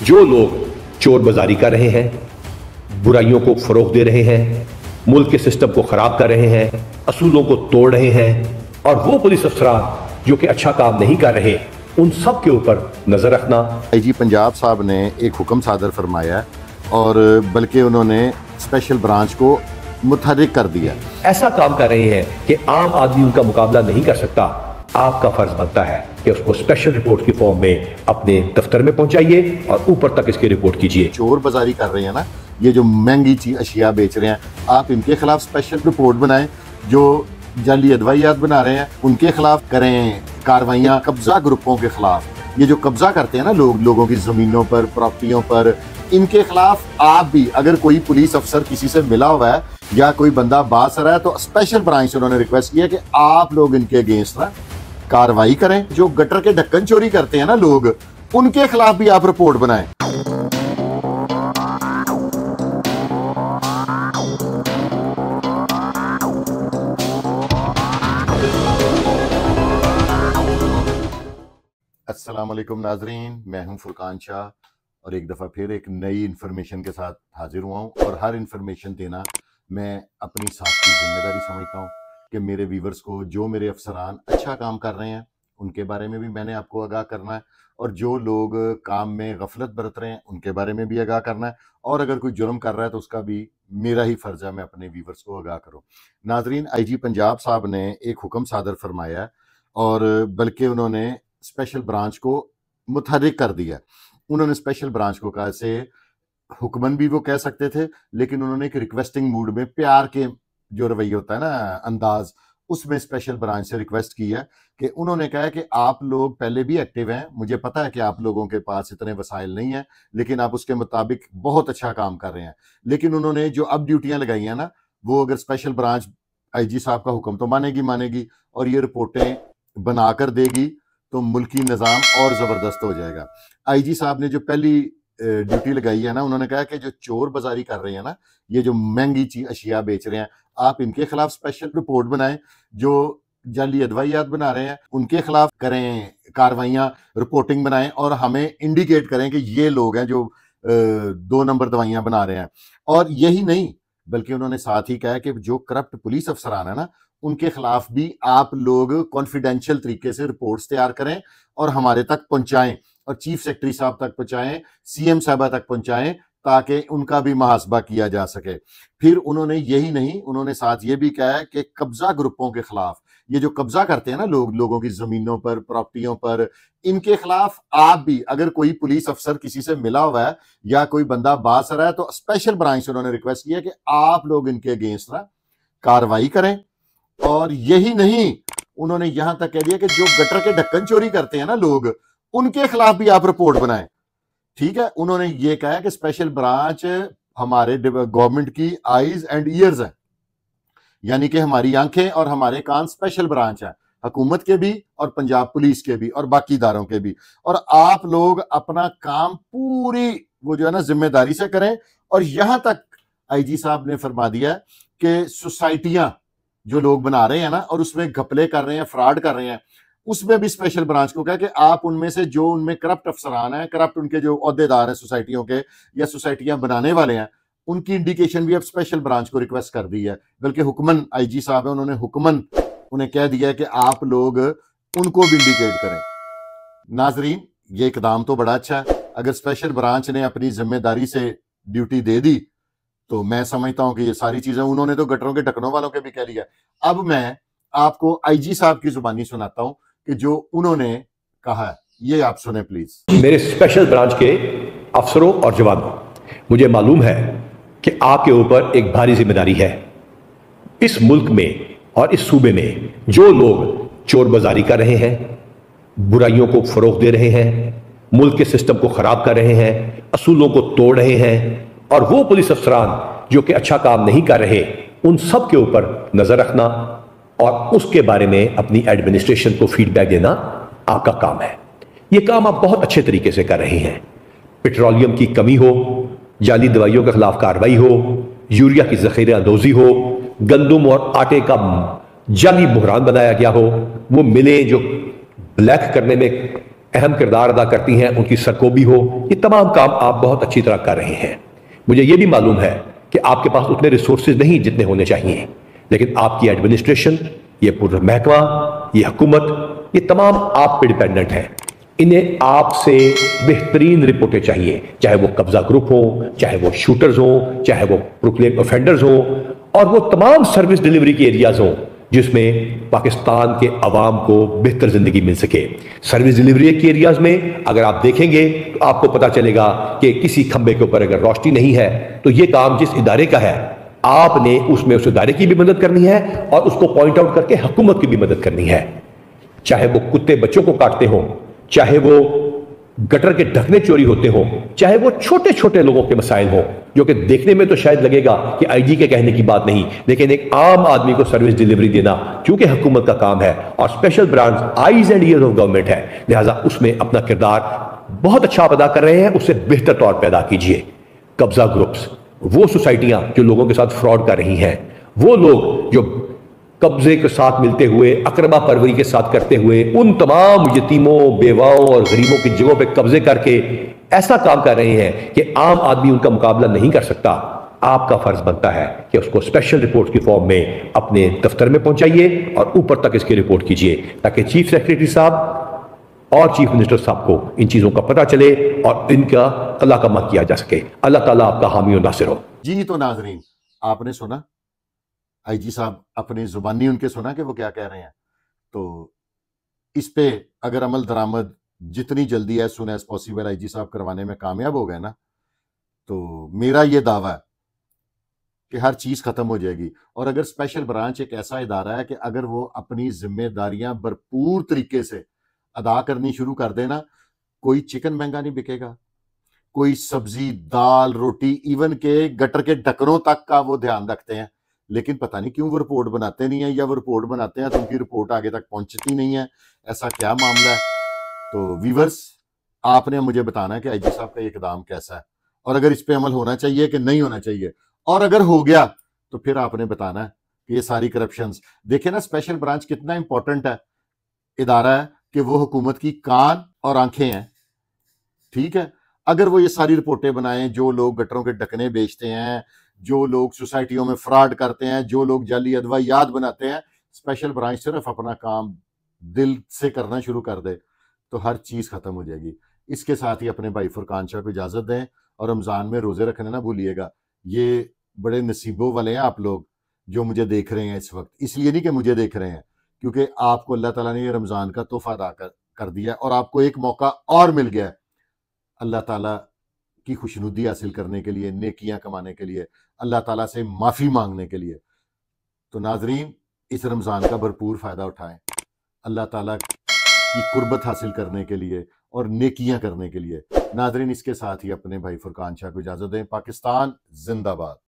جو لوگ چور بازاری کر رہے ہیں، برائیوں کو فروغ دے رہے ہیں، ملک کے سسٹم کو خراب کر رہے ہیں، اصولوں کو توڑ رہے ہیں، اور وہ پولیس افسران جو کہ اچھا کام نہیں کر رہے، ان سب کے اوپر نظر رکھنا۔ آئی جی پنجاب صاحب نے ایک حکم صادر فرمایا اور بلکہ انہوں نے اسپیشل برانچ کو متحرک کر دیا۔ ایسا کام کر رہے ہیں کہ عام آدمی ان کا مقابلہ نہیں کر سکتا۔ آپ کا فرض بنتا ہے کہ اس کو اسپیشل رپورٹ کی فارم میں اپنے دفتر میں پہنچائیے اور اوپر تک اس کی رپورٹ کیجیے۔ چور بازاری کر رہے ہیں نا، یہ جو مہنگی اشیاء بیچ رہے ہیں، آپ ان کے خلاف اسپیشل رپورٹ بنائیں۔ جو جعلی ادویات بنا رہے ہیں ان کے خلاف کریں کاروائیاں۔ قبضہ گروپوں کے خلاف، یہ جو قبضہ کرتے ہیں نا لوگوں کی زمینوں پر، پراپرٹیوں پر، ان کے خلاف آپ بھی، اگر کوئی پولیس افسر کسی سے ملا ہوا ہے یا کوئی بندہ باز رہا ہے، تو اسپیشل برانچ سے انہوں نے ریکویسٹ کیا کہ آپ لوگ ان کے اگینسٹ نا کاروائی کریں۔ جو گٹر کے ڈھکن چوری کرتے ہیں نا لوگ، ان کے خلاف بھی آپ رپورٹ بنائیں۔ السلام علیکم ناظرین، میں ہوں فرقان شاہ اور ایک دفعہ پھر ایک نئی انفارمیشن کے ساتھ حاضر ہوا ہوں، اور ہر انفارمیشن دینا میں اپنی ساتھ کی ذمہ داری سمجھتا ہوں کہ میرے ویورز کو، جو میرے افسران اچھا کام کر رہے ہیں ان کے بارے میں بھی میں نے آپ کو آگاہ کرنا ہے، اور جو لوگ کام میں غفلت برت رہے ہیں ان کے بارے میں بھی آگاہ کرنا ہے، اور اگر کوئی جرم کر رہا ہے تو اس کا بھی میرا ہی فرض ہے میں اپنے ویورز کو آگاہ کروں۔ ناظرین، آئی جی پنجاب صاحب نے ایک حکم صادر فرمایا ہے اور بلکہ انہوں نے اسپیشل برانچ کو متحرک کر دیا۔ انہوں نے اسپیشل برانچ کو کہا، سے حکمن بھی وہ کہہ سکتے تھے، لیکن انہوں نے ایک ریکویسٹنگ موڈ میں، پیار کے جو رویہ ہوتا ہے نا انداز، اس میں اسپیشل برانچ سے ریکویسٹ کی ہے کہ انہوں نے کہا کہ آپ لوگ پہلے بھی ایکٹیو ہیں، مجھے پتا ہے کہ آپ لوگوں کے پاس اتنے وسائل نہیں ہیں، لیکن آپ اس کے مطابق بہت اچھا کام کر رہے ہیں۔ لیکن انہوں نے جو اب ڈیوٹیاں لگائی ہیں نا، وہ اگر اسپیشل برانچ آئی جی صاحب کا حکم تو مانے گی اور یہ رپورٹیں بنا کر دے گی تو ملکی نظام اور زبردست ہو جائے گا۔ آئی جی صاحب نے جو پہلی ڈیوٹی لگائی ہے نا، انہوں نے کہا کہ جو چور بازاری کر رہے ہیں نا، یہ جو مہنگی اشیاء بیچ رہے ہیں، آپ ان کے خلاف اسپیشل رپورٹ بنائیں۔ جو جعلی ادویات بنا رہے ہیں ان کے خلاف کریں کاروائیاں، رپورٹنگ بنائیں، اور ہمیں انڈیکیٹ کریں کہ یہ لوگ ہیں جو 2 نمبر دوائیاں بنا رہے ہیں۔ اور یہی نہیں، بلکہ انہوں نے ساتھ ہی کہا کہ جو کرپٹ پولیس افسران ہیں نا، ان کے خلاف بھی آپ لوگ کانفیڈینشیل طریقے سے رپورٹس تیار کریں اور ہمارے تک پہنچائیں، اور چیف سیکرٹری صاحب تک پہنچائیں، سی ایم صاحبہ تک پہنچائیں، تاکہ ان کا بھی محاسبہ کیا جا سکے۔ پھر انہوں نے یہی نہیں، انہوں نے ساتھ یہ بھی کہا ہے کہ قبضہ گروپوں کے خلاف، یہ جو قبضہ کرتے ہیں نا لوگوں کی زمینوں پر، پراپرٹیوں پر، ان کے خلاف آپ بھی، اگر کوئی پولیس افسر کسی سے ملا ہوا ہے یا کوئی بندہ باز رہا ہے، تو اسپیشل برانچ سے انہوں نے ریکویسٹ کیا کہ آپ لوگ ان کے اگینسٹ نا کاروائی کریں۔ اور یہی نہیں، انہوں نے یہاں تک کہہ دیا کہ جو گٹر کے ڈھکن چوری کرتے ہیں نا لوگ، ان کے خلاف بھی آپ رپورٹ بنائیں۔ ٹھیک ہے، انہوں نے یہ کہا کہ اسپیشل برانچ ہمارے گورنمنٹ کی آئیز اینڈ ایئرز ہیں، یعنی کہ ہماری آنکھیں اور ہمارے کان اسپیشل برانچ ہیں، حکومت کے بھی اور پنجاب پولیس کے بھی اور باقی اداروں کے بھی، اور آپ لوگ اپنا کام پوری وہ جو ہے نا ذمہ داری سے کریں۔ اور یہاں تک آئی جی صاحب نے فرما دیا کہ سوسائٹیاں جو لوگ بنا رہے ہیں نا، اور اس میں گھپلے کر رہے ہیں، فراڈ کر رہے ہیں، اس میں بھی اسپیشل برانچ کو کہا کہ آپ ان میں سے جو ان میں کرپٹ افسران ہیں، کرپٹ ان کے جو عہدیدار ہیں سوسائٹیوں کے یا سوسائٹیاں بنانے والے ہیں، ان کی انڈیکیشن بھی اب اسپیشل برانچ کو ریکویسٹ کر دی ہے۔ بلکہ حکمن آئی جی صاحب ہیں، انہوں نے حکمن انہیں کہہ دیا ہے کہ آپ لوگ ان کو بھی انڈیکیٹ کریں۔ ناظرین، یہ اقدام تو بڑا اچھا ہے۔ اگر اسپیشل برانچ نے اپنی ذمہ داری سے ڈیوٹی دے دی تو میں سمجھتا ہوں کہ یہ ساری چیزیں انہوں نے تو گٹروں کے ڈھکنوں والوں کے بھی کہہ لیا۔ اب میں آپ کو آئی جی صاحب کی زبانی سناتا ہوں کہ جو انہوں نے کہا ہے، یہ آپ سنیں پلیز۔ میرے اسپیشل برانچ کے افسروں اور جوانوں، مجھے معلوم ہے کہ آپ کے اوپر ایک بھاری ذمہ داری ہے۔ اس ملک میں اور اس صوبے میں جو لوگ چور بازاری کر رہے ہیں، برائیوں کو فروغ دے رہے ہیں، ملک کے سسٹم کو خراب کر رہے ہیں، اصولوں کو توڑ رہے ہیں، اور وہ پولیس افسران جو کہ اچھا کام نہیں کر رہے، ان سب کے اوپر نظر رکھنا اور اس کے بارے میں اپنی ایڈمنسٹریشن کو فیڈ بیک دینا آپ کا کام ہے۔ یہ کام آپ بہت اچھے طریقے سے کر رہے ہیں۔ پیٹرولیم کی کمی ہو، جعلی دوائیوں کے خلاف کارروائی ہو، یوریا کی ذخیرہ اندوزی ہو، گندم اور آٹے کا جعلی بحران بنایا گیا ہو، وہ ملیں جو بلیک کرنے میں اہم کردار ادا کرتی ہیں، ان کی سرکوبی ہو، یہ تمام کام آپ بہت اچھی طرح کر رہے ہیں۔ مجھے یہ بھی معلوم ہے کہ آپ کے پاس اتنے ریسورسز نہیں جتنے ہونے چاہیے، لیکن آپ کی ایڈمنسٹریشن، یہ پورا محکمہ، یہ حکومت، یہ تمام آپ پہ ڈیپینڈنٹ ہیں۔ انہیں آپ سے بہترین رپورٹیں چاہیے، چاہے وہ قبضہ گروپ ہوں، چاہے وہ شوٹرز ہوں، چاہے وہ پروکلیم افینڈرز ہوں، اور وہ تمام سروس ڈیلیوری کے ایریاز ہوں جس میں پاکستان کے عوام کو بہتر زندگی مل سکے۔ سروس ڈیلیوری کے ایریاز میں اگر آپ دیکھیں گے تو آپ کو پتا چلے گا کہ کسی کھمبے کے اوپر اگر روشنی نہیں ہے تو یہ کام جس ادارے کا ہے آپ نے اس میں اس ادارے کی بھی مدد کرنی ہے اور اس کو پوائنٹ آؤٹ کر کے حکومت کی بھی مدد کرنی ہے۔ چاہے وہ کتے بچوں کو کاٹتے ہوں، چاہے وہ گٹر کے ڈھکنے چوری ہوتے ہوں، چاہے وہ چھوٹے چھوٹے لوگوں کے مسائل ہوں جو کہ دیکھنے میں تو شاید لگے گا کہ آئی جی کے کہنے کی بات نہیں، لیکن ایک عام آدمی کو سروس ڈیلیوری دینا چونکہ حکومت کا کام ہے اور special branch eyes and ears of government ہے، لہٰذا اس میں اپنا کردار بہت اچھا آپ ادا کر رہے ہیں، اس سے بہتر طور پہ ادا کیجیے۔ قبضہ گروپس، وہ سوسائٹیاں جو لوگوں کے ساتھ فراڈ کر رہی ہیں، وہ لوگ جو قبضے کے ساتھ ملتے ہوئے، اقربا پروری کے ساتھ کرتے ہوئے ان تمام یتیموں، بیواؤں اور غریبوں کی جگہوں پہ قبضے کر کے ایسا کام کر رہے ہیں کہ عام آدمی ان کا مقابلہ نہیں کر سکتا، آپ کا فرض بنتا ہے کہ اس کو اسپیشل رپورٹ کی فارم میں اپنے دفتر میں پہنچائیے اور اوپر تک اس کی رپورٹ کیجیے تاکہ چیف سیکریٹری صاحب اور چیف منسٹر صاحب کو ان چیزوں کا پتہ چلے اور ان کا قلعہ کیا جا سکے۔ اللہ تعالیٰ آپ کا حامی و ناصر ہو۔ جی تو ناظرین، آپ نے سنا آئی جی صاحب اپنی زبانی ان کے سنا کہ وہ کیا کہہ رہے ہیں، تو اس پہ اگر عمل درآمد جتنی جلدی as soon as possible I G صاحب کروانے میں کامیاب ہو گئے نا، تو میرا یہ دعویٰ ہے کہ ہر چیز ختم ہو جائے گی۔ اور اگر اسپیشل برانچ ایک ایسا ادارہ ہے کہ اگر وہ اپنی ذمہ داریاں بھرپور طریقے سے ادا کرنی شروع کر دینا، کوئی چکن مہنگا نہیں بکے گا، کوئی سبزی، دال، روٹی، ایون کہ گٹر کے ڈھکنوں تک کا وہ دھیان رکھتے ہیں، لیکن پتہ نہیں کیوں وہ رپورٹ بناتے نہیں ہیں، یا وہ رپورٹ بناتے ہیں تو ان کی رپورٹ آگے تک پہنچتی نہیں ہے، ایسا کیا معاملہ ہے؟ تو ویورز، آپ نے مجھے بتانا ہے کہ آئی جی صاحب کا یہ اقدام کیسا ہے اور اگر اس پہ عمل ہونا چاہیے کہ نہیں ہونا چاہیے، اور اگر ہو گیا تو پھر آپ نے بتانا ہے کہ یہ ساری کرپشنز دیکھیں نا، اسپیشل برانچ کتنا امپورٹنٹ ہے ادارہ ہے کہ وہ حکومت کی کان اور آنکھیں ہیں، ٹھیک ہے؟ اگر وہ یہ ساری رپورٹیں بنائیں، جو لوگ گٹروں کے ڈھکنے بیچتے ہیں، جو لوگ سوسائٹیوں میں فراڈ کرتے ہیں، جو لوگ جعلی ادویات بناتے ہیں، اسپیشل برانچ صرف اپنا کام دل سے کرنا شروع کر دے تو ہر چیز ختم ہو جائے گی۔ اس کے ساتھ ہی اپنے بھائی فرقان شاہ کو اجازت دیں، اور رمضان میں روزے رکھنے نہ بھولیے گا۔ یہ بڑے نصیبوں والے ہیں آپ لوگ جو مجھے دیکھ رہے ہیں اس وقت، اس لیے نہیں کہ مجھے دیکھ رہے ہیں، کیونکہ آپ کو اللہ تعالیٰ نے یہ رمضان کا تحفہ ادا کر دیا اور آپ کو ایک موقع اور مل گیا ہے اللہ تعالیٰ کی خوشنودی حاصل کرنے کے لیے، نیکیاں کمانے کے لیے، اللہ تعالیٰ سے معافی مانگنے کے لیے۔ تو ناظرین، اس رمضان کا بھرپور فائدہ اٹھائیں اللہ تعالیٰ کی قربت حاصل کرنے کے لیے اور نیکیاں کرنے کے لیے۔ ناظرین، اس کے ساتھ ہی اپنے بھائی فرقان شاہ کو اجازت دیں۔ پاکستان زندہ باد۔